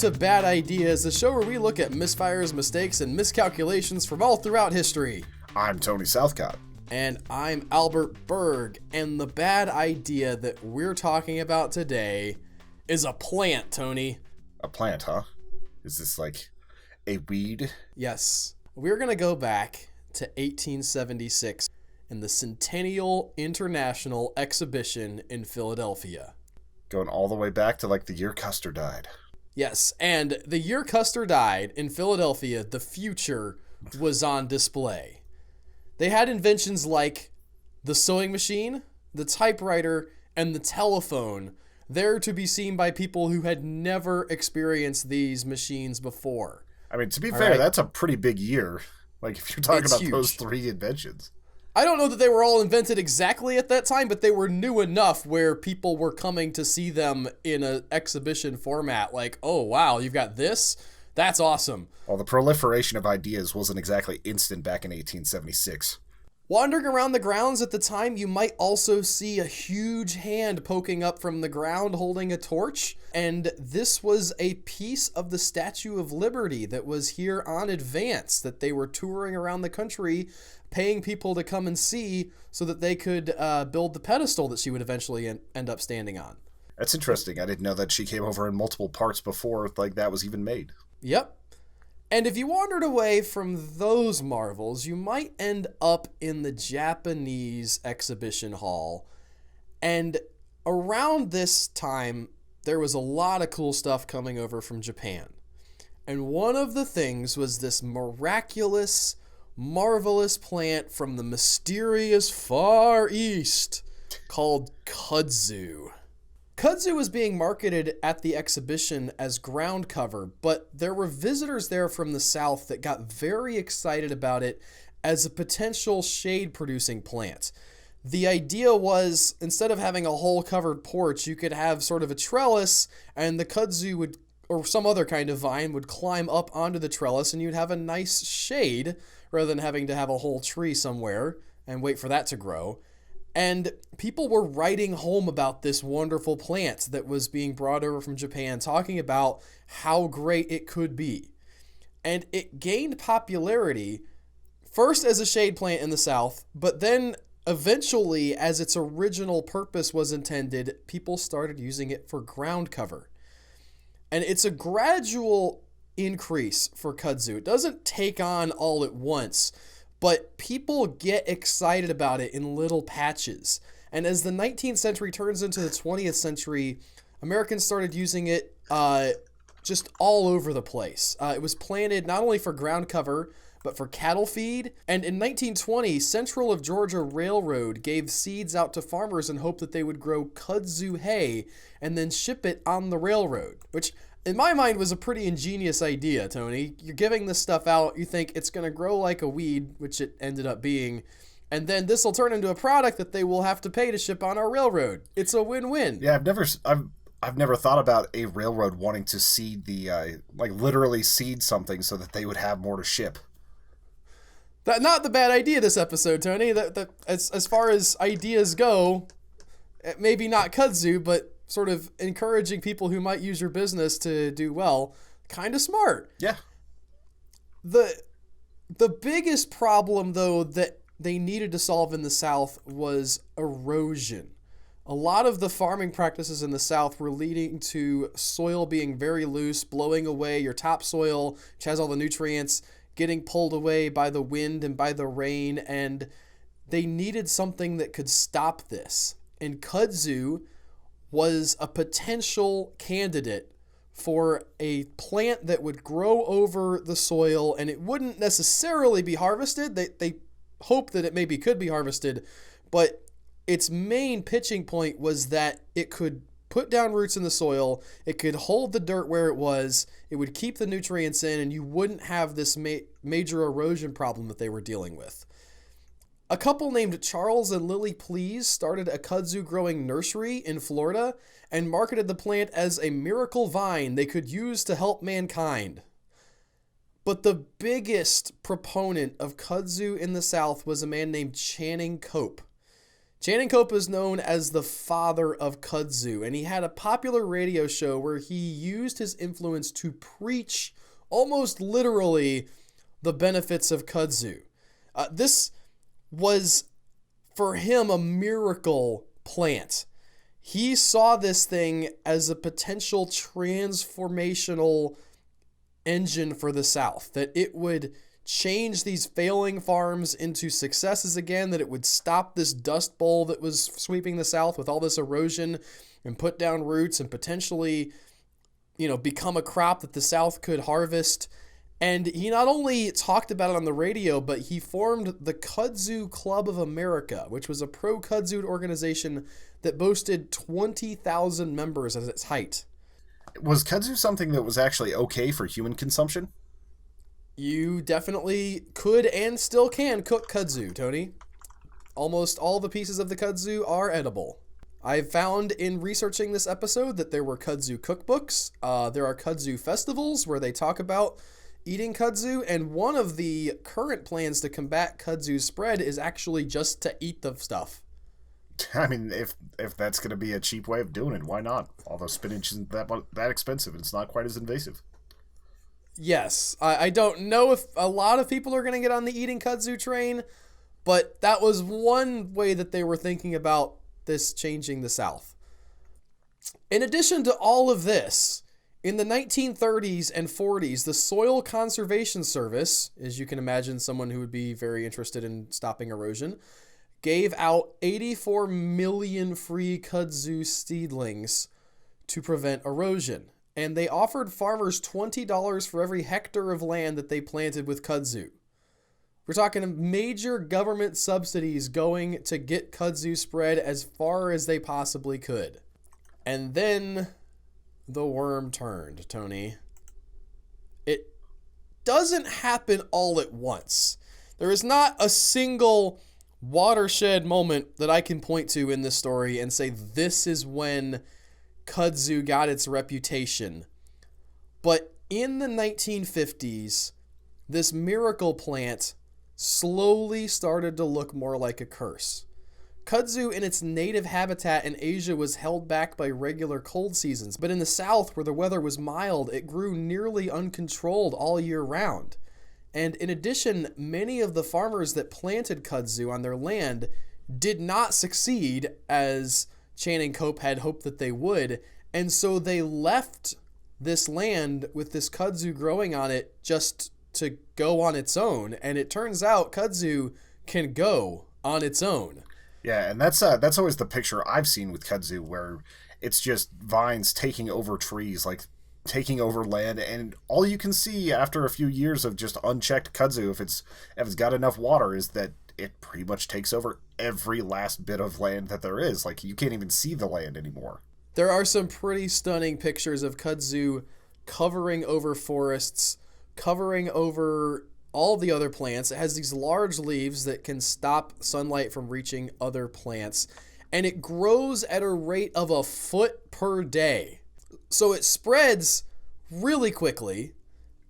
to Bad Ideas, the show where we look at misfires, mistakes, and miscalculations from all throughout history. I'm Tony Southcott. And I'm Albert Berg, and the bad idea that we're talking about today is a plant, Tony. A plant, huh? Is this like a weed? Yes. We're going to go back to 1876 in the Centennial International Exhibition in Philadelphia. Going all the way back to like the year Custer died. Yes, and the year Custer died in Philadelphia, the future was on display. They had inventions like the sewing machine, the typewriter, and the telephone there to be seen by people who had never experienced these machines before. I mean, to be fair, that's a pretty big year. Like, if you're talking about huge. Those three inventions. I don't know that they were all invented exactly at that time, but they were new enough where people were coming to see them in an exhibition format. Like, oh, wow, you've got this? That's awesome. Well, the proliferation of ideas wasn't exactly instant back in 1876. Wandering around the grounds at the time, you might also see a huge hand poking up from the ground holding a torch. And this was a piece of the Statue of Liberty that was here on advance, that they were touring around the country, paying people to come and see so that they could build the pedestal that she would eventually end up standing on. That's interesting. I didn't know that she came over in multiple parts before like that was even made. Yep. And if you wandered away from those marvels, you might end up in the Japanese exhibition hall. And around this time, there was a lot of cool stuff coming over from Japan. And one of the things was this miraculous, marvelous plant from the mysterious Far East called Kudzu. Kudzu was being marketed at the exhibition as ground cover, but there were visitors there from the south that got very excited about it as a potential shade-producing plant. The idea was, instead of having a whole covered porch, you could have sort of a trellis, and the kudzu would, or some other kind of vine, would climb up onto the trellis, and you'd have a nice shade, rather than having to have a whole tree somewhere and wait for that to grow. And people were writing home about this wonderful plant that was being brought over from Japan, talking about how great it could be. And it gained popularity, first as a shade plant in the South, but then eventually, as its original purpose was intended, people started using it for ground cover. And it's a gradual increase for kudzu. It doesn't take on all at once, but people get excited about it in little patches. And as the 19th century turns into the 20th century, Americans started using it just all over the place. It was planted not only for ground cover, but for cattle feed. And in 1920, Central of Georgia Railroad gave seeds out to farmers in hope that they would grow kudzu hay and then ship it on the railroad, which in my mind was a pretty ingenious idea, Tony. You're giving this stuff out, you think it's going to grow like a weed, which it ended up being, and then this will turn into a product that they will have to pay to ship on our railroad. It's a win-win. Yeah, I've never thought about a railroad wanting to seed the literally seed something so that they would have more to ship. Not the bad idea this episode, Tony. As far as ideas go, maybe not kudzu, but sort of encouraging people who might use your business to do well. Kind of smart. Yeah. The biggest problem, though, that they needed to solve in the South was erosion. A lot of the farming practices in the South were leading to soil being very loose, blowing away your topsoil, which has all the nutrients, getting pulled away by the wind and by the rain, and they needed something that could stop this. And kudzu was a potential candidate for a plant that would grow over the soil, and it wouldn't necessarily be harvested. They hoped that it maybe could be harvested, but its main pitching point was that it could put down roots in the soil, it could hold the dirt where it was, it would keep the nutrients in, and you wouldn't have this major erosion problem that they were dealing with. A couple named Charles and Lily Please started a kudzu growing nursery in Florida and marketed the plant as a miracle vine they could use to help mankind. But the biggest proponent of kudzu in the South was a man named Channing Cope. Channing Cope is known as the father of Kudzu, and he had a popular radio show where he used his influence to preach, almost literally, the benefits of Kudzu. This was, for him, a miracle plant. He saw this thing as a potential transformational engine for the South, that it would change these failing farms into successes again, that it would stop this dust bowl that was sweeping the South with all this erosion and put down roots and potentially, become a crop that the South could harvest. And he not only talked about it on the radio, but he formed the Kudzu Club of America, which was a pro-Kudzu organization that boasted 20,000 members at its height. Was kudzu something that was actually okay for human consumption? You definitely could and still can cook kudzu, Tony. Almost all the pieces of the kudzu are edible. I found in researching this episode that there were kudzu cookbooks. There are kudzu festivals where they talk about eating kudzu, and one of the current plans to combat kudzu spread is actually just to eat the stuff. I mean, if that's going to be a cheap way of doing it, why not? Although spinach isn't that expensive, and it's not quite as invasive. Yes, I don't know if a lot of people are going to get on the eating kudzu train, but that was one way that they were thinking about this changing the South. In addition to all of this, in the 1930s and 40s, the Soil Conservation Service, as you can imagine, someone who would be very interested in stopping erosion, gave out 84 million free kudzu seedlings to prevent erosion. And they offered farmers $20 for every hectare of land that they planted with kudzu. We're talking major government subsidies going to get kudzu spread as far as they possibly could. And then the worm turned, Tony. It doesn't happen all at once. There is not a single watershed moment that I can point to in this story and say this is when kudzu got its reputation. But in the 1950s, this miracle plant slowly started to look more like a curse. Kudzu in its native habitat in Asia was held back by regular cold seasons, but in the South, where the weather was mild, it grew nearly uncontrolled all year round. And in addition, many of the farmers that planted kudzu on their land did not succeed as Channing Cope had hoped that they would, and so they left this land with this kudzu growing on it just to go on its own. And it turns out kudzu can go on its own. Yeah, and that's always the picture I've seen with kudzu, where it's just vines taking over trees, like taking over land, and all you can see after a few years of just unchecked kudzu, if it's got enough water, is that it pretty much takes over every last bit of land that there is. Like, you can't even see the land anymore. There are some pretty stunning pictures of kudzu covering over forests, covering over all the other plants. It has these large leaves that can stop sunlight from reaching other plants, and it grows at a rate of a foot per day. So it spreads really quickly.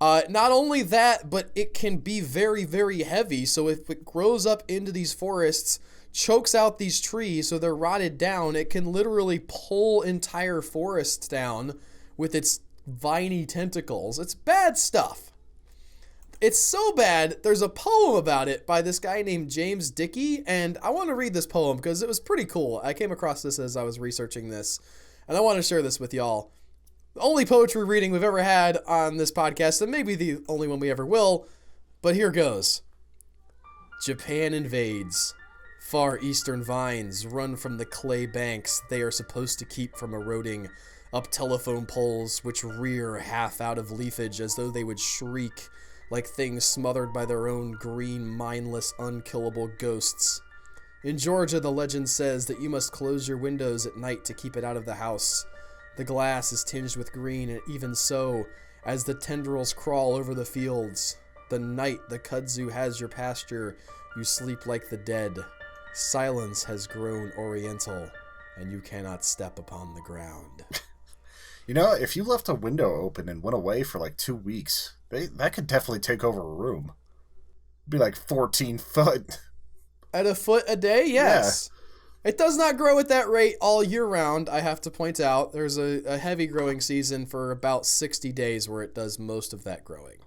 Not only that, but it can be very, very heavy. So if it grows up into these forests, chokes out these trees so they're rotted down, it can literally pull entire forests down with its viney tentacles. It's bad stuff. It's so bad, there's a poem about it by this guy named James Dickey, and I want to read this poem because it was pretty cool. I came across this as I was researching this, and I want to share this with y'all. The only poetry reading we've ever had on this podcast, and maybe the only one we ever will, but here goes. Japan invades. Far eastern vines run from the clay banks they are supposed to keep from eroding, up telephone poles which rear half out of leafage as though they would shriek like things smothered by their own green, mindless, unkillable ghosts. In Georgia, the legend says that you must close your windows at night to keep it out of the house. The glass is tinged with green, and even so, as the tendrils crawl over the fields, the night the kudzu has your pasture, you sleep like the dead. Silence has grown oriental, and you cannot step upon the ground. You know, if you left a window open and went away for like 2 weeks, that could definitely take over a room. It'd be like 14 foot. At a foot a day? Yes. It does not grow at that rate all year round, I have to point out. There's a heavy growing season for about 60 days where it does most of that growing.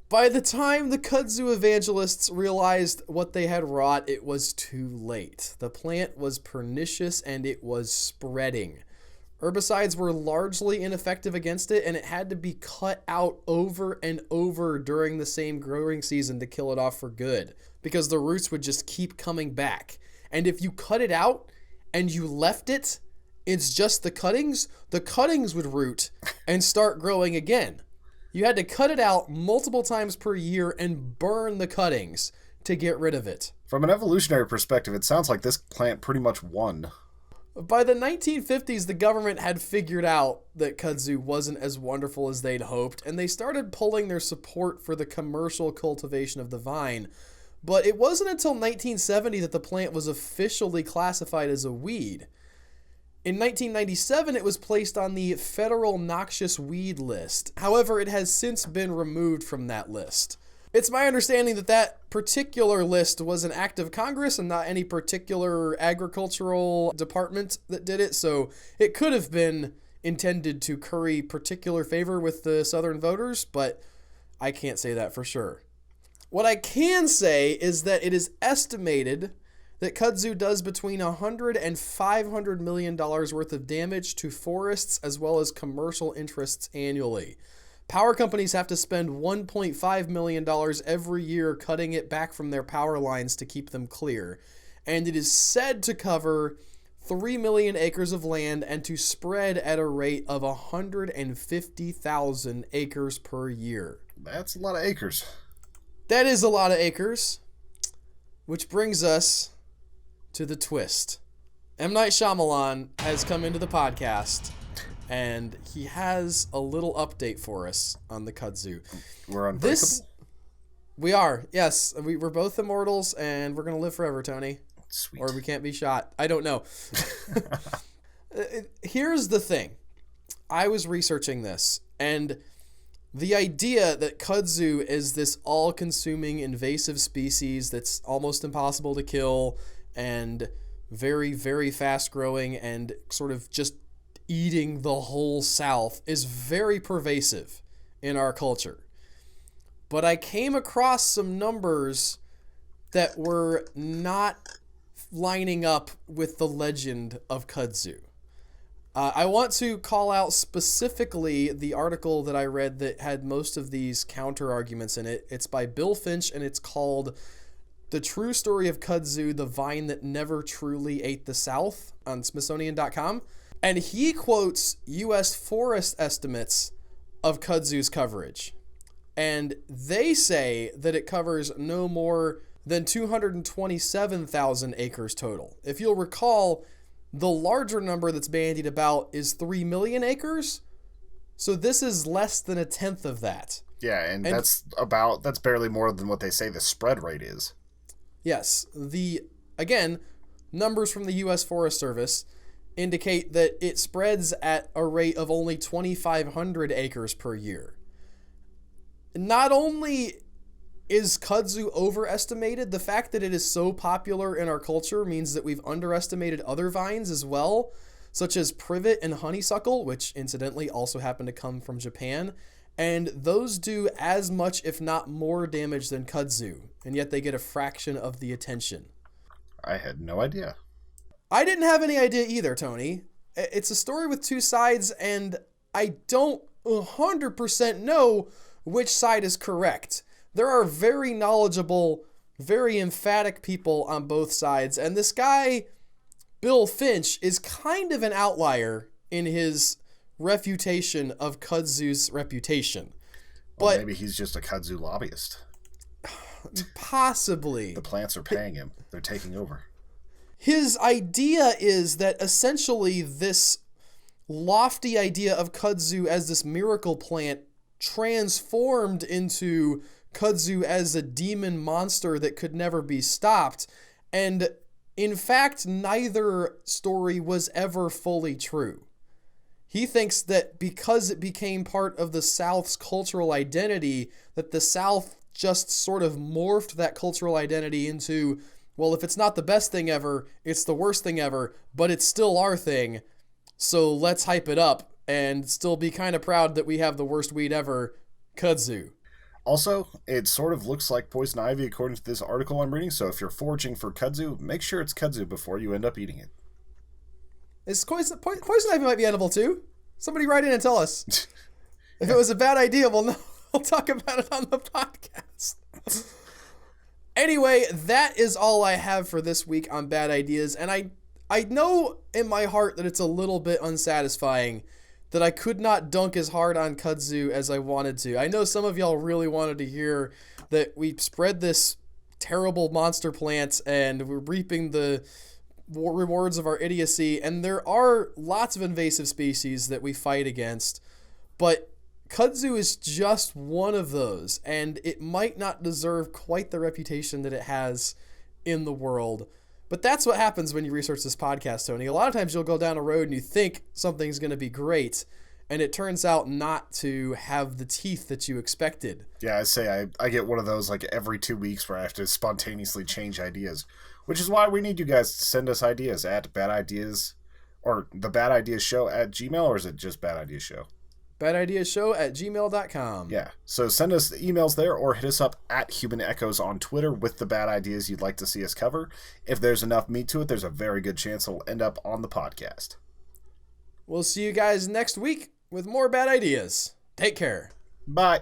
By the time the kudzu evangelists realized what they had wrought, it was too late. The plant was pernicious and it was spreading. Herbicides were largely ineffective against it, and it had to be cut out over and over during the same growing season to kill it off for good, because the roots would just keep coming back. And if you cut it out and you left it's just the cuttings would root and start growing again. You had to cut it out multiple times per year and burn the cuttings to get rid of it. From an evolutionary perspective, it sounds like this plant pretty much won. By the 1950s, the government had figured out that kudzu wasn't as wonderful as they'd hoped, and they started pulling their support for the commercial cultivation of the vine. But it wasn't until 1970 that the plant was officially classified as a weed. In 1997, it was placed on the Federal Noxious Weed list. However, it has since been removed from that list. It's my understanding that that particular list was an act of Congress and not any particular agricultural department that did it, so it could have been intended to curry particular favor with the Southern voters, but I can't say that for sure. What I can say is that it is estimated that kudzu does between $100 and $500 million worth of damage to forests as well as commercial interests annually. Power companies have to spend $1.5 million every year cutting it back from their power lines to keep them clear. And it is said to cover 3 million acres of land and to spread at a rate of 150,000 acres per year. That's a lot of acres. That is a lot of acres. Which brings us to the twist. M. Night Shyamalan has come into the podcast, and he has a little update for us on the kudzu. We're unbreakable? We are, yes. We're both immortals, and we're going to live forever, Tony. Sweet. Or we can't be shot. I don't know. Here's the thing. I was researching this, and the idea that kudzu is this all-consuming invasive species that's almost impossible to kill and very, very fast-growing and sort of just eating the whole South is very pervasive in our culture. But I came across some numbers that were not lining up with the legend of kudzu. I want to call out specifically the article that I read that had most of these counter arguments in it. It's by Bill Finch, and it's called The True Story of Kudzu, the Vine That Never Truly Ate the South on Smithsonian.com. And he quotes U.S. forest estimates of kudzu's coverage. And they say that it covers no more than 227,000 acres total. If you'll recall, the larger number that's bandied about is 3 million acres. So this is less than a tenth of that. Yeah, and that's barely more than what they say the spread rate is. Yes. Again, numbers from the U.S. Forest Service indicate that it spreads at a rate of only 2,500 acres per year. Not only is kudzu overestimated, the fact that it is so popular in our culture means that we've underestimated other vines as well, such as privet and honeysuckle, which incidentally also happen to come from Japan, and those do as much, if not more, damage than kudzu, and yet they get a fraction of the attention. I had no idea. I didn't have any idea either, Tony. It's a story with two sides, and I don't 100% know which side is correct. There are very knowledgeable, very emphatic people on both sides, and this guy, Bill Finch, is kind of an outlier in his refutation of kudzu's reputation. Well, maybe he's just a kudzu lobbyist. Possibly. The plants are paying him. They're taking over. His idea is that essentially this lofty idea of kudzu as this miracle plant transformed into kudzu as a demon monster that could never be stopped. And in fact, neither story was ever fully true. He thinks that because it became part of the South's cultural identity, that the South just sort of morphed that cultural identity into well, if it's not the best thing ever, it's the worst thing ever, but it's still our thing. So let's hype it up and still be kind of proud that we have the worst weed ever, kudzu. Also, it sort of looks like poison ivy according to this article I'm reading, so if you're foraging for kudzu, make sure it's kudzu before you end up eating it. Poison ivy might be edible too. Somebody write in and tell us. If it was a bad idea, we'll talk about it on the podcast. Anyway, that is all I have for this week on bad ideas, and I know in my heart that it's a little bit unsatisfying that I could not dunk as hard on kudzu as I wanted to. I know some of y'all really wanted to hear that we spread this terrible monster plant and we're reaping the rewards of our idiocy, and there are lots of invasive species that we fight against, but kudzu is just one of those, and it might not deserve quite the reputation that it has in the world. But that's what happens when you research this podcast, Tony. A lot of times you'll go down a road and you think something's going to be great, and it turns out not to have the teeth that you expected. Yeah, I get one of those like every 2 weeks where I have to spontaneously change ideas, which is why we need you guys to send us ideas at badideas, or the Bad Ideas Show at Gmail, or is it just Bad Ideas Show? badideashow@gmail.com. Yeah, so send us the emails there or hit us up at Human Echoes on Twitter with the bad ideas you'd like to see us cover. If there's enough meat to it, there's a very good chance it'll end up on the podcast. We'll see you guys next week with more bad ideas. Take care. Bye.